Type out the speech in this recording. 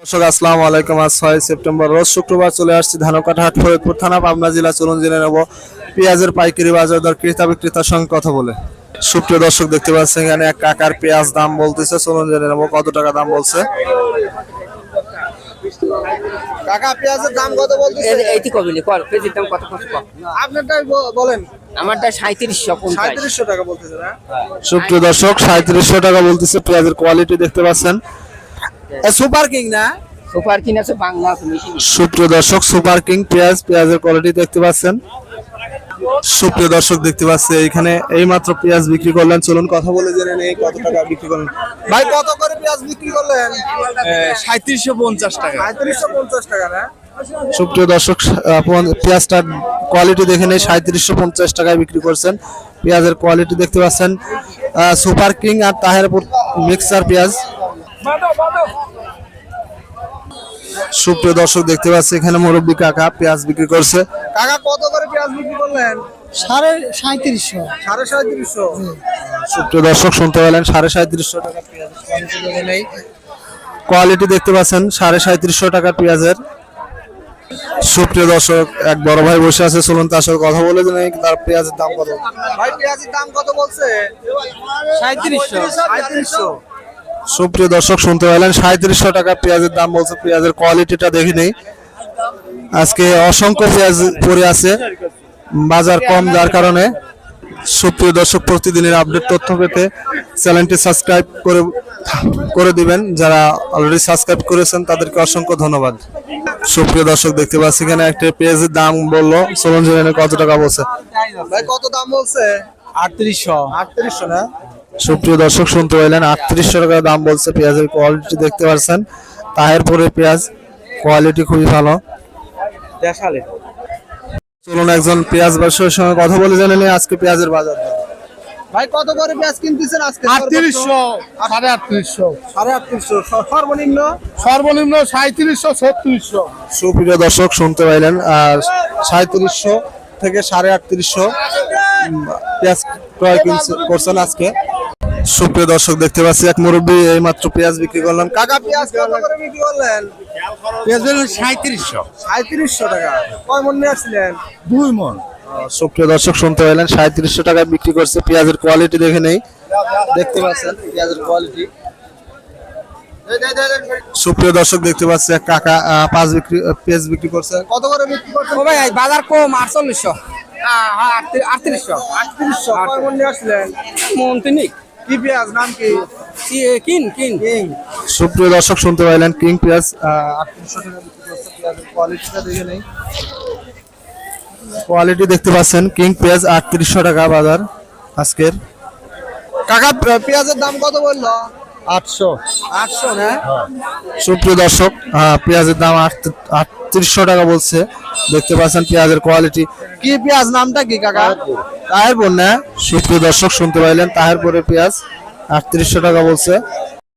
দর্শক আসসালামু আলাইকুম। আজ 6 সেপ্টেম্বর রোজ শুক্রবার চলে আসছি ধানকাটা হাট ফরিদপুর থানা পাবনা জেলা। চলুন জেনে নেব পেঁয়াজের পাইকারি বাজার দর ক্রেতা বিক্রেতার সঙ্গে কথা বলে। সুপ্রিয় দর্শক দেখতে পাচ্ছেন এখানে এক কাকার পেঁয়াজ দাম বলতেছে, চলুন জেনে নেব কত টাকা দাম বলছে। কাকা পেঁয়াজের দাম কত বলতেছে? এইটি কবিলি কর কেজির দাম কত কত কম আপনারটাই বলেন। আমারটা 3750 টাকা বলতেছে না? সুপ্রিয় দর্শক 3700 টাকা বলতেছে। পেঁয়াজের কোয়ালিটি দেখতে পাচ্ছেন সুপার কিং না, সুপার কিং আছে বাংলা আছে মেশিন। সুপ্রিয় দর্শক সুপার কিং পেঁয়াজের কোয়ালিটি দেখতে পাচ্ছেন। সুপ্রিয় দর্শক দেখতে পাচ্ছে এখানে এই মাত্র পেঁয়াজ বিক্রি করলেন, চলুন কথা বলে জেনে নেই কত টাকা বিক্রি করলেন। ভাই কত করে পেঁয়াজ বিক্রি করলেন? 3750 টাকা। 3750 টাকা না? সুপ্রিয় দর্শক পেঁয়াজটার কোয়ালিটি দেখে নেই, 3750 টাকায় বিক্রি করছেন। পেঁয়াজের কোয়ালিটি দেখতে পাচ্ছেন সুপার কিং আর তাহেরপুর মিক্সার পেঁয়াজ। সুপ্রিয় দর্শক দেখতে পাচ্ছি এখানে মুরব্বী কাকা পেঁয়াজ বিক্রি করছে। কাকা কত করে পেঁয়াজ বিক্রি করলেন? 3750। 3750। সুপ্রিয় দর্শক শুনতে পেলেন 3750 টাকা পেঁয়াজ কোয়ালিটি দেখতে পাচ্ছেন 3750 টাকা পেঁয়াজের। সুপ্রিয় দর্শক এক বড় ভাই বসে আছে, চলুন তার সাথে কথা বলে নেই তার পেঁয়াজের দাম কত। ভাই পেঁয়াজের দাম কত বলছে? 3700। সুপ্রিয় দর্শক শুনতে পেলেন 3700 টাকা পেঁয়াজের দাম বলছে। পেঁয়াজের কোয়ালিটিটা দেখে নেই, আজকে অসংখ্য পেঁয়াজ পড়ে আছে, বাজার কম যার কারণে। সুপ্রিয় দর্শক প্রতিদিনের আপডেট তথ্য পেতে চ্যানেলটি সাবস্ক্রাইব করে দিবেন। যারা অলরেডি সাবস্ক্রাইব করেছেন তাদেরকে অসংখ্য ধন্যবাদ। সুপ্রিয় দর্শক দেখতে পাচ্ছি এখানে একটা পেঁয়াজের দাম বললো, চলুন জেনে কত টাকা বলছে। ভাই কত দাম বলছে? 3800 না? সুপ্রিয় দর্শক শুনতে পাইলেন 3800 টাকা দাম বলছে। পেঁয়াজের কোয়ালিটি দেখতে পাচ্ছেন তাহেরপুরের পেঁয়াজ, কোয়ালিটি খুবই ভালো। চলুন একজন পেঁয়াজ ব্যবসায়ীর সঙ্গে কথা বলে জেনে নিই আজকে পেঁয়াজের বাজার দর। ভাই কত করে পেঁয়াজ কিনতেছেন আজকে? 3800, 3800, 3800। সর্বনিম্ন 3700, 3600। সুপ্রিয় দর্শক শুনতে পাইলেন 3700 থেকে 3850 পেঁয়াজ ক্রয় করছেন আজকে। সুপ্রিয় দর্শক দেখতে পাচ্ছি এক মুরব্বী এই মাত্র পেঁয়াজ বিক্রি করলেন। কাকা পেঁয়াজ কত করে বিক্রি করলেন? পেঁয়াজ হলো 3700। 3700 টাকা। কয় মন নিয়ে আসছিলেন? 2 মণ। সুপ্রিয় দর্শক শুনতে পেলেন 3700 টাকায় বিক্রি করছে। পেঁয়াজের কোয়ালিটি দেখে নেই, দেখতে পাচ্ছেন পেঁয়াজের কোয়ালিটি। সুপ্রিয় দর্শক দেখতে পাচ্ছি এক কাকা পেঁয়াজ বিক্রি করছে। কত করে বিক্রি করছে? ও ভাই বাজার কম 4800। হ্যাঁ 3800। 3800। কয় মন নিয়ে আসছিলেন? মন তিনিক। কি পেঁয়াজ নাম কি? King king king. সুপ্রিয় দর্শক শুনতে পাইলেন কিং পেঁয়াজ 3800 টাকা বিক্রি করছে। পেঁয়াজের কোয়ালিটিটা দেখে নেই, কোয়ালিটি দেখতে পাচ্ছেন কিং পেঁয়াজ 3800 টাকা বাজার আজকের। কাকা পেঁয়াজের দাম কত বললো? 800। 800 না? সুপ্রিয় দর্শক পেঁয়াজের দাম 3800 টাকা বলছে। দেখতে পাচ্ছেন পেঁয়াজের কোয়ালিটি। কি পেঁয়াজ নামটা কি কাকা? তাহেরপুর না? সুপ্রিয় দর্শক শুনতে পাইলেন তাহেরপুরের পেঁয়াজ 3800 টাকা বলছে।